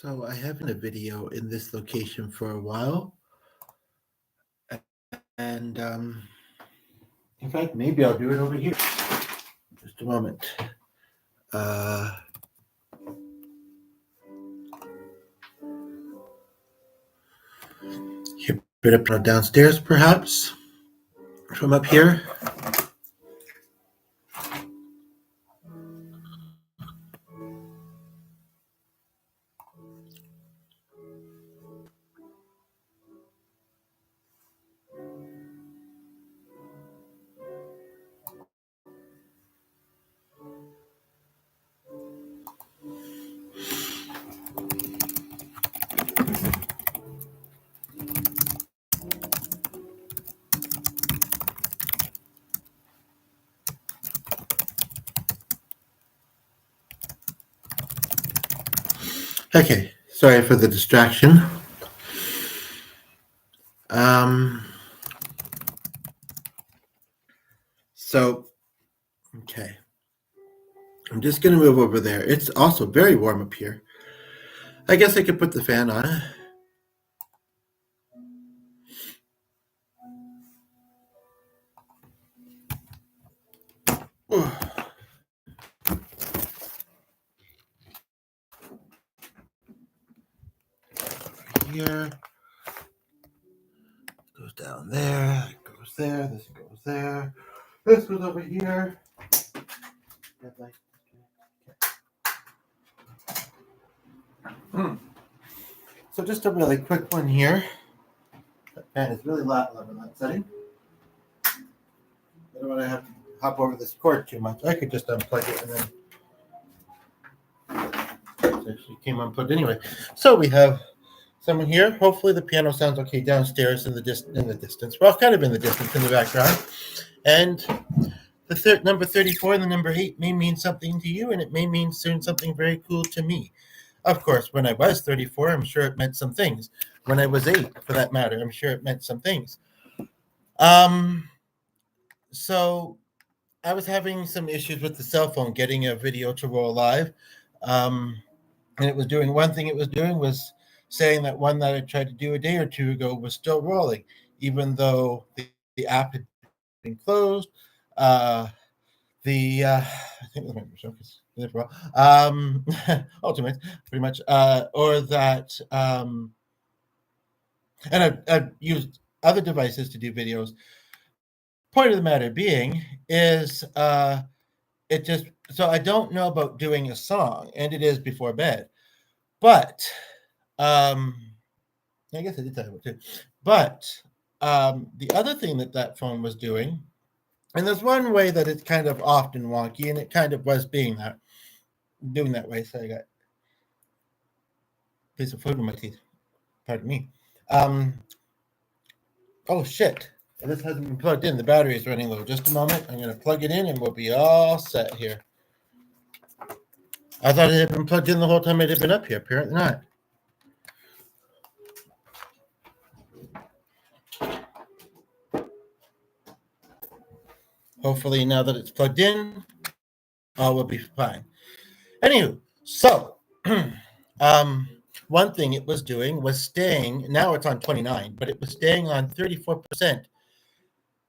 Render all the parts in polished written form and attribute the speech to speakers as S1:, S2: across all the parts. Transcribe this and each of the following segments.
S1: So I haven't a video in this location for a while, and in fact, maybe I'll do it over here. Just a moment. Here, bit up downstairs, perhaps from up here. Okay, sorry for the distraction. Okay. I'm just going to move over there. It's also very warm up here. I guess I could put the fan on. Here. Goes down there. It goes there. This goes there. This goes over here. So just a really quick one here. That fan is really loud in that setting. I don't want to have to hop over this cord too much. I could just unplug it and then it actually came unplugged anyway. So we have someone here. Hopefully the piano sounds okay downstairs in the distance. Well, kind of in the distance in the background. And the number 34 and the number 8 may mean something to you, and it may mean something very cool to me. Of course, when I was 34, I'm sure it meant some things. When I was 8, for that matter, I'm sure it meant some things. So I was having some issues with the cell phone getting a video to roll live. And it was doing one thing it was doing was saying that one that I tried to do a day or two ago was still rolling, even though the app had been closed. I think the Microsoft is there for Ultimate, pretty much, or that, and I've used other devices to do videos. Point of the matter being is, it just, so I don't know about doing a song, and it is before bed, but I guess I did talk about it too. But the other thing that phone was doing. And there's one way that it's kind of often wonky, and it kind of was doing that way. So I got a piece of food in my teeth. Pardon me. Oh, shit. This hasn't been plugged in. The battery is running low. Just a moment. I'm going to plug it in, and we'll be all set here. I thought it had been plugged in the whole time it had been up here. Apparently not. Hopefully, now that it's plugged in, all will be fine. Anywho, so one thing it was doing was staying, now it's on 29, but it was staying on 34%.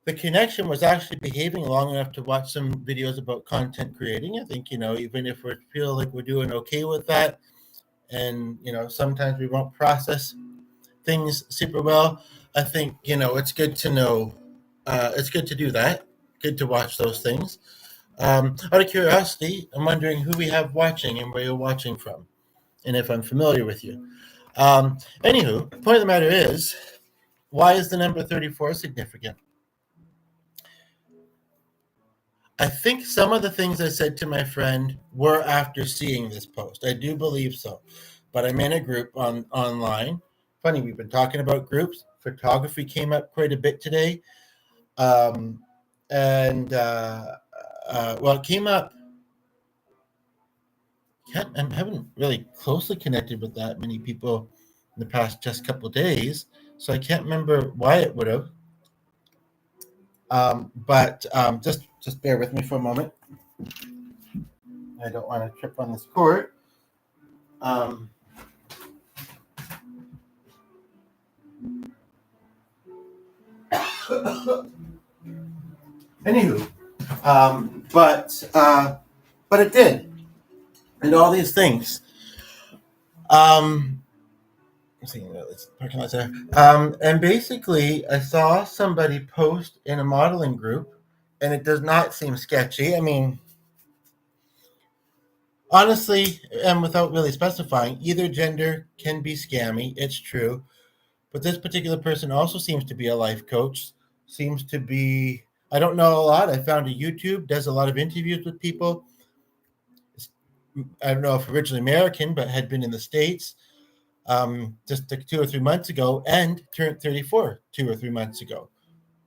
S1: The connection was actually behaving long enough to watch some videos about content creating. I think, even if we feel like we're doing okay with that, and, sometimes we won't process things super well, I think, it's good to know, it's good to do that. Good to watch those things. Out of curiosity, I'm wondering who we have watching and where you're watching from, and if I'm familiar with you. Anywho, the point of the matter is, why is the number 34 significant? I think some of the things I said to my friend were after seeing this post. I do believe so. But I'm in a group online. Funny, we've been talking about groups. Photography came up quite a bit today. Well, it came up. I haven't really closely connected with that many people in the past just couple of days, so I can't remember why it would have. But just bear with me for a moment. I don't want to trip on this cord. Anywho, but it did, and all these things. Let's see, parking lot there. And basically, I saw somebody post in a modeling group, and it does not seem sketchy. I mean, honestly, and without really specifying, either gender can be scammy. It's true. But this particular person also seems to be a life coach, seems to be, I don't know a lot. I found a YouTube, does a lot of interviews with people. I don't know if originally American, but had been in the States just 2 or 3 months ago and turned 34 2 or 3 months ago.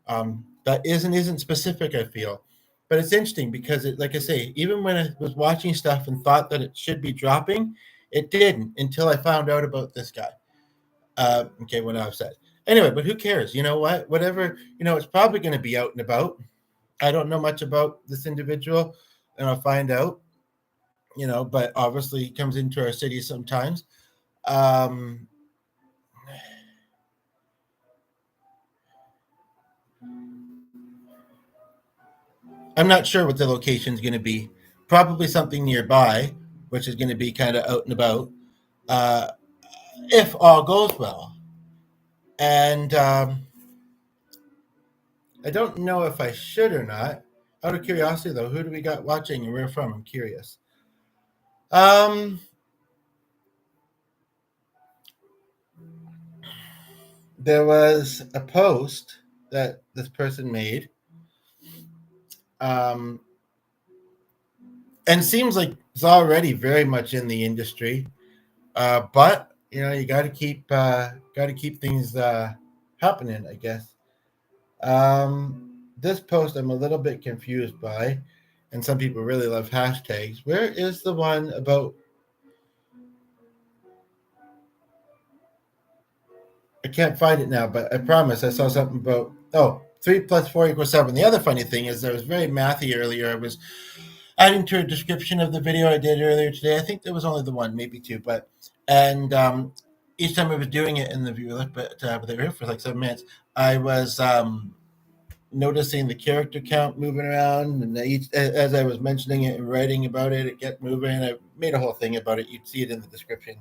S1: That isn't specific, I feel. But it's interesting because, like I say, even when I was watching stuff and thought that it should be dropping, it didn't until I found out about this guy. Okay, when I was said. Anyway, but who cares? You know what? Whatever, it's probably going to be out and about. I don't know much about this individual, and I'll find out, but obviously he comes into our city sometimes. Um, I'm not sure what the location is going to be. Probably something nearby, which is going to be kind of out and about, uh, if all goes well. And I don't know if I should or not. Out of curiosity, though, who do we got watching and where from? I'm curious. There was a post that this person made, and seems like it's already very much in the industry. But you got to keep things happening, I guess. This post I'm a little bit confused by, and some people really love hashtags. Where is the one about? I can't find it now, but I promise I saw something about 3 + 4 = 7. The other funny thing is I was very mathy earlier. I was adding to a description of the video I did earlier today. I think there was only the one, maybe two, and each time I was doing it in the viewer, but they were here for like 7 minutes. I was noticing the character count moving around, and as I was mentioning it and writing about it, it kept moving. I made a whole thing about it. You'd see it in the description.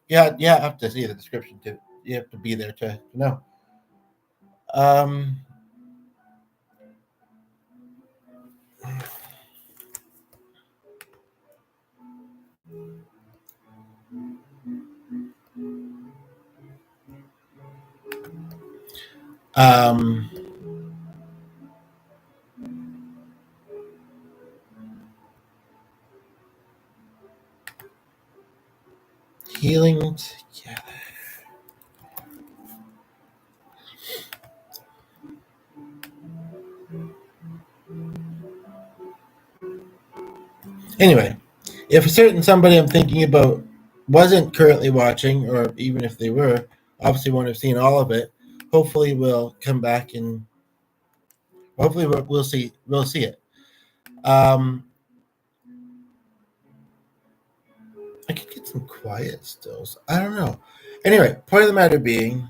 S1: Yeah, I have to see the description too. You have to be there to know. Um, um, healing together. Anyway, if a certain somebody I'm thinking about wasn't currently watching, or even if they were, obviously won't have seen all of it. Hopefully, we'll come back and hopefully we'll see it. I could get some quiet stills. I don't know. Anyway, point of the matter being,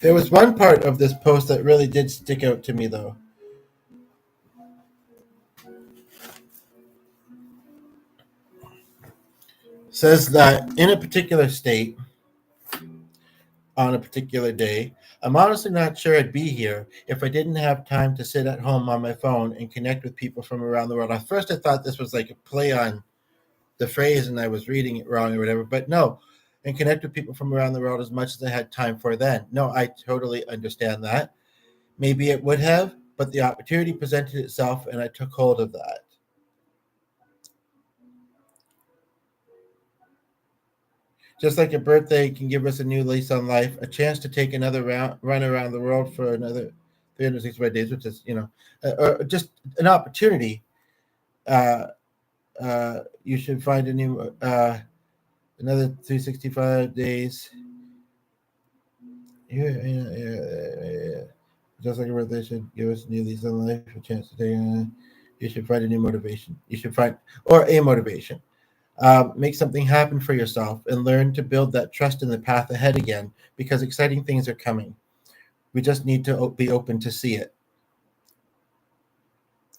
S1: there was one part of this post that really did stick out to me, though. Says that in a particular state, on a particular day, I'm honestly not sure I'd be here if I didn't have time to sit at home on my phone and connect with people from around the world. At first, I thought this was like a play on the phrase and I was reading it wrong or whatever, but no. And connect with people from around the world as much as I had time for then. No, I totally understand that. Maybe it would have, but the opportunity presented itself and I took hold of that. Just like a birthday can give us a new lease on life, a chance to take another run around the world for another 365 days, which is, or just an opportunity. You should find a new, another 365 days. Yeah. Just like a birthday should give us a new lease on life, a chance to take. You should find a new motivation. You should find, or a motivation. Make something happen for yourself and learn to build that trust in the path ahead again, because exciting things are coming. We just need to be open to see it.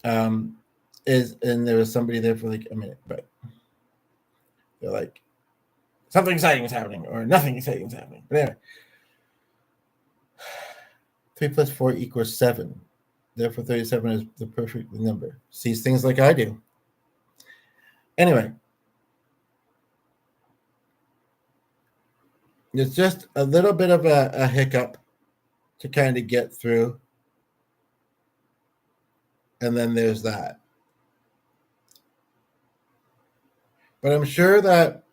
S1: And there was somebody there for like a minute, but they're like, something exciting is happening, or nothing exciting is happening. But anyway, 3 plus 4 equals 7. Therefore, 37 is the perfect number. Sees things like I do. Anyway, it's just a little bit of a hiccup to kind of get through. And then there's that. But I'm sure that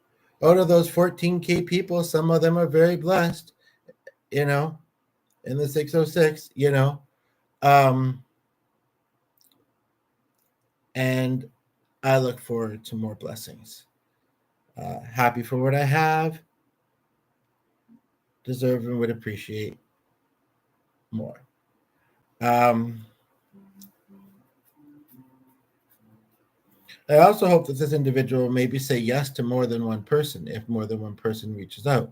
S1: out of those 14K people, some of them are very blessed, in the 606, and I look forward to more blessings. Happy for what I have. Deserve and would appreciate more. I also hope that this individual maybe say yes to more than one person if more than one person reaches out.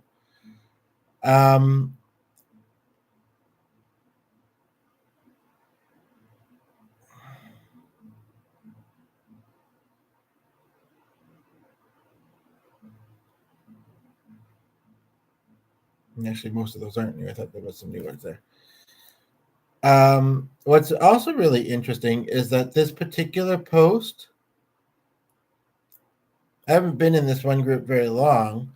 S1: Actually, most of those aren't new. I thought there was some new ones there. What's also really interesting is that this particular post, I haven't been in this one group very long.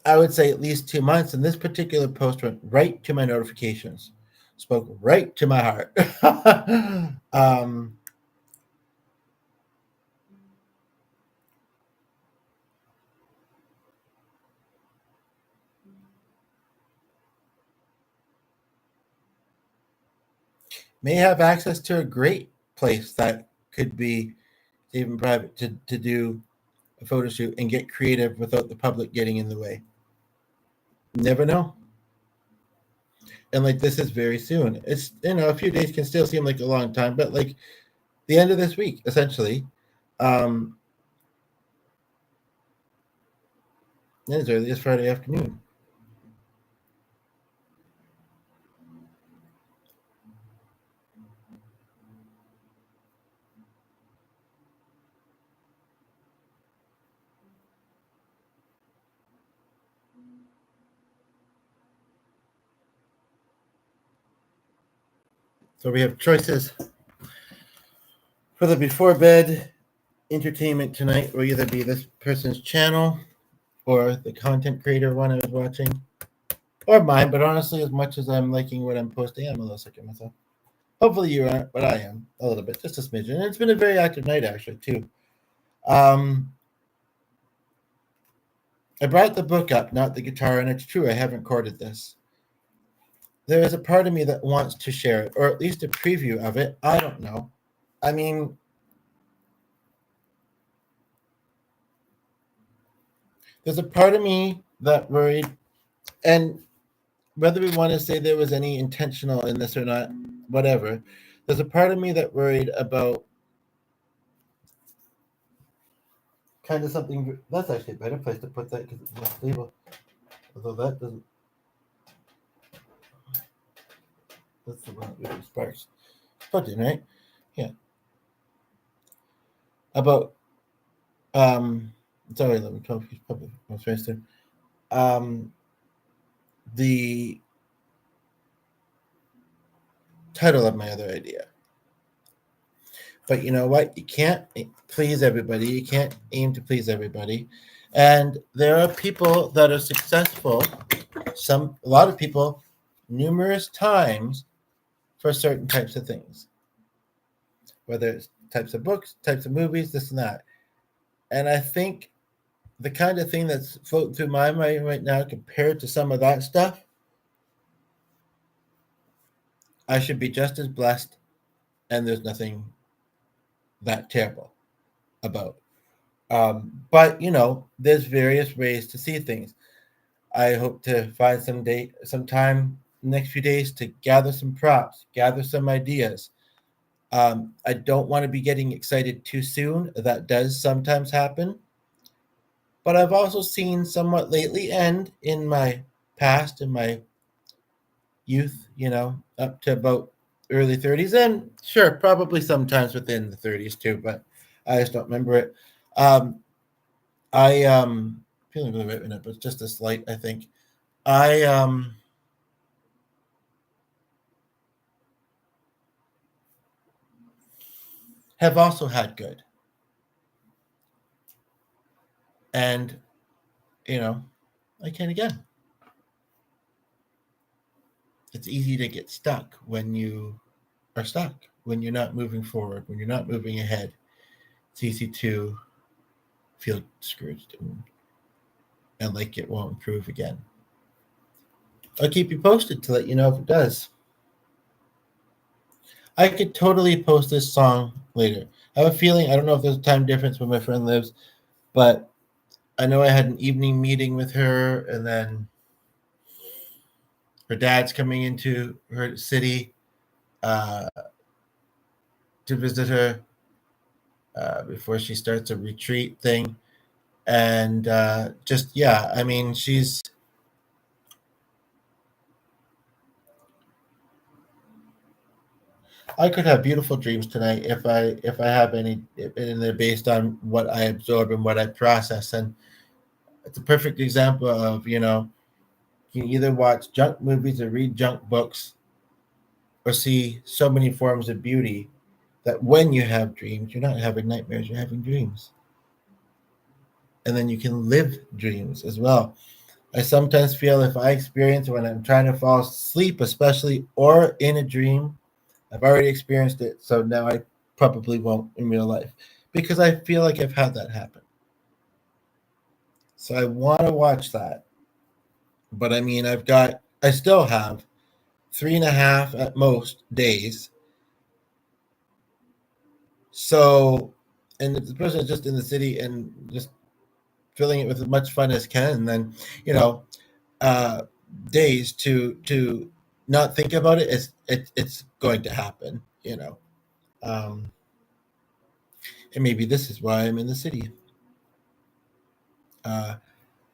S1: I would say at least 2 months, and this particular post went right to my notifications, spoke right to my heart. May have access to a great place that could be even private to do a photo shoot and get creative without the public getting in the way. Never know. And like, this is very soon. It's, a few days can still seem like a long time, but like the end of this week, essentially. As early as Friday afternoon. So we have choices for the before bed entertainment tonight. Will either be this person's channel or the content creator one I was watching, or mine. But honestly, as much as I'm liking what I'm posting, I'm a little sick of myself. Hopefully you aren't, but I am a little bit, just a smidgen. And it's been a very active night, actually, too. I brought the book up, not the guitar, and it's true, I haven't recorded this. There is a part of me that wants to share it, or at least a preview of it. I don't know. I mean, there's a part of me that worried, and whether we want to say there was any intentional in this or not, whatever, there's a part of me that worried about kind of something. That's actually a better place to put that because it's more stable. Although that doesn't. That's the one that really sparks. Put in, right? Yeah. About it's already 11, 12, he's probably most faster. The title of my other idea. But you know what? You can't please everybody. You can't aim to please everybody. And there are people that are successful, a lot of people, numerous times for certain types of things. Whether it's types of books, types of movies, this and that. And I think the kind of thing that's floating through my mind right now compared to some of that stuff, I should be just as blessed, and there's nothing that terrible about. But there's various ways to see things. I hope to find some time next few days to gather some props, gather some ideas, I don't want to be getting excited too soon. That does sometimes happen. But I've also seen somewhat lately and in my past, in my youth, up to about early 30s, and sure, probably sometimes within the 30s too, but I just don't remember it. I feeling really right now, but it's just a slight, I think. I have also had good. And, you know, I can again. It's easy to get stuck when you are stuck, when you're not moving forward, when you're not moving ahead. It's easy to feel discouraged and like it won't improve again. I'll keep you posted to let you know if it does. I could totally post this song later. I have a feeling, I don't know if there's a time difference where my friend lives, but I know I had an evening meeting with her, and then her dad's coming into her city uh, to visit her before she starts a retreat thing. And just, yeah, I mean, I could have beautiful dreams tonight if I have any, and they're based on what I absorb and what I process. And it's a perfect example of, you can either watch junk movies or read junk books or see so many forms of beauty that when you have dreams, you're not having nightmares, you're having dreams. And then you can live dreams as well. I sometimes feel if I experience when I'm trying to fall asleep, especially or in a dream, I've already experienced it. So now I probably won't in real life because I feel like I've had that happen. So I want to watch that. But I mean, I still have 3.5 at most days. So, and the person is just in the city and just filling it with as much fun as can, and then, you know, uh, days to not think about it. It's going to happen, Um, and maybe this is why I'm in the city uh,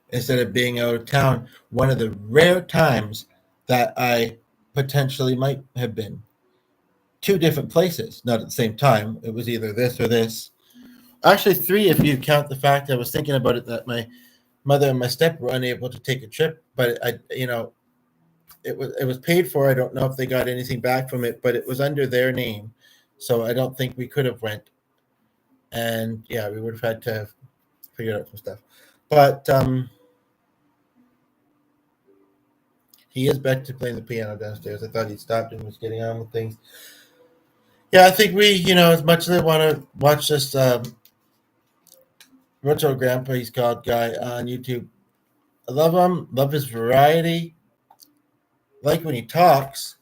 S1: instead of being out of town. One of the rare times that I potentially might have been two different places, not at the same time. It was either this or this. Actually, three if you count the fact I was thinking about it that my mother and my step were unable to take a trip, but it was paid for. I don't know if they got anything back from it, but it was under their name, so I don't think we could have went. And yeah, we would have had to figure out some stuff. But he is back to playing the piano downstairs. I thought he'd stopped and was getting on with things. Yeah, I think as much as I want to watch this retro grandpa, he's called guy on YouTube. I love him. Love his variety. Like when he talks.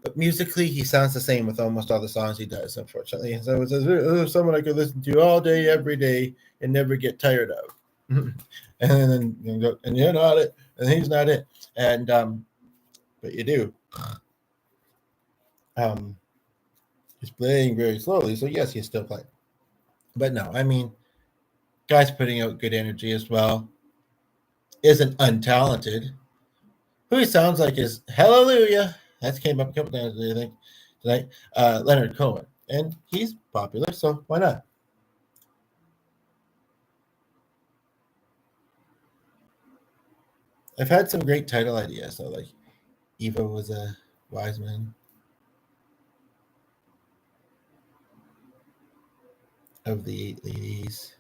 S1: But musically, he sounds the same with almost all the songs he does, unfortunately. So it's someone I could listen to all day, every day, and never get tired of. And then go, and you're not it, and he's not it, and but you do. Um, he's playing very slowly, so yes, he's still playing. But no, I mean, guy's putting out good energy as well. Isn't untalented. Who he sounds like is Hallelujah. That came up a couple times, I think, tonight. Leonard Cohen, and he's popular, so why not? I've had some great title ideas. So like Eva was a wise man of the eight ladies.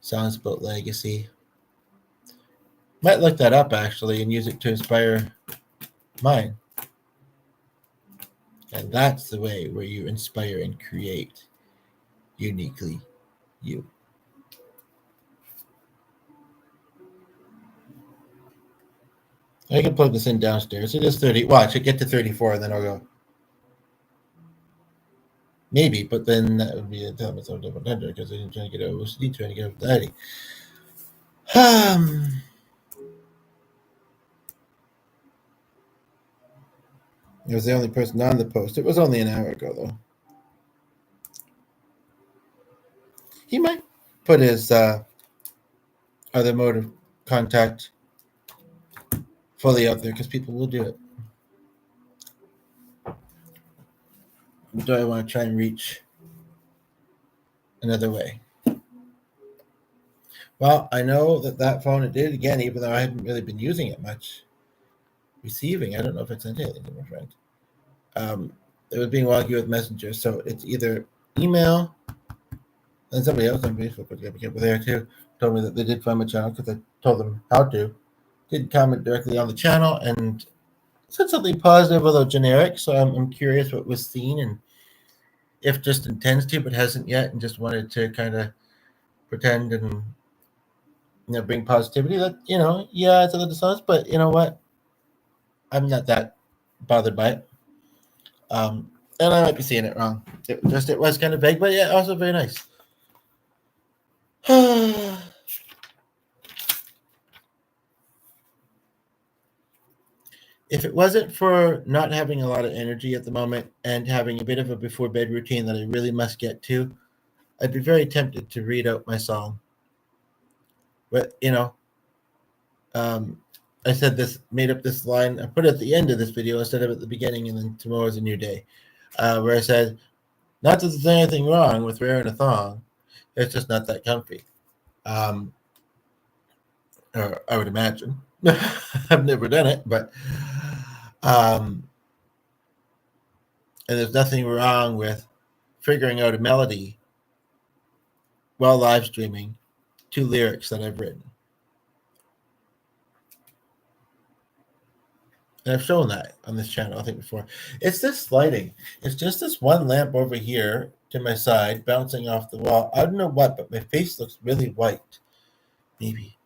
S1: Songs about legacy. Might look that up actually and use it to inspire mine. And that's the way where you inspire and create uniquely you. I can plug this in downstairs. It is 30. Watch it get to 34 and then I'll go. Maybe, but then that would be a time it's different because I'm trying to get over OCD, trying to get over 30. It was the only person on the post. It was only an hour ago, though. he might put his other mode of contact fully out there because people will do it. Do I want to try and reach another way? Well, I know that phone, it did it again, even though I hadn't really been using it much. Receiving, I don't know if it's anything to my friend. It was being wonky with Messenger, so it's either email, and somebody else on Facebook was over there too, told me that they did find my channel because I told them how to. Did comment directly on the channel and said something positive, although generic, so I'm curious what was seen and if just intends to but hasn't yet and just wanted to kind of pretend and bring positivity. That yeah, it's a little dishonest, but you know what, I'm not that bothered by it. And I might be seeing it wrong. It was kind of vague, but yeah, also very nice. If it wasn't for not having a lot of energy at the moment and having a bit of a before bed routine that I really must get to, I'd be very tempted to read out my song. But I said this, made up this line, I put it at the end of this video instead of at the beginning, and then tomorrow's a new day, where I said, not that there's anything wrong with wearing a thong, it's just not that comfy. Or I would imagine. I've never done it, but and there's nothing wrong with figuring out a melody while live streaming 2 lyrics that I've written. And I've shown that on this channel, I think, before. It's this lighting. It's just this one lamp over here to my side bouncing off the wall. I don't know what, but my face looks really white. Maybe.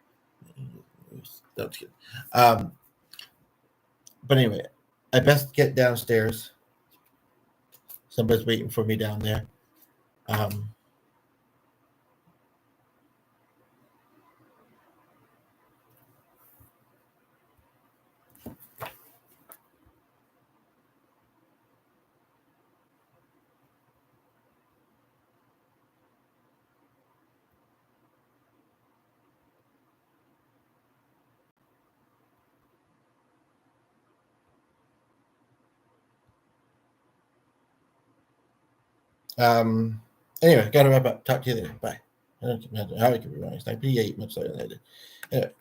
S1: Don't kid. But anyway, I best get downstairs. Somebody's waiting for me down there. Anyway, gotta wrap up. Talk to you later. Bye. I don't know how I could be wrong. It's 9:58, much later than I did. Anyway.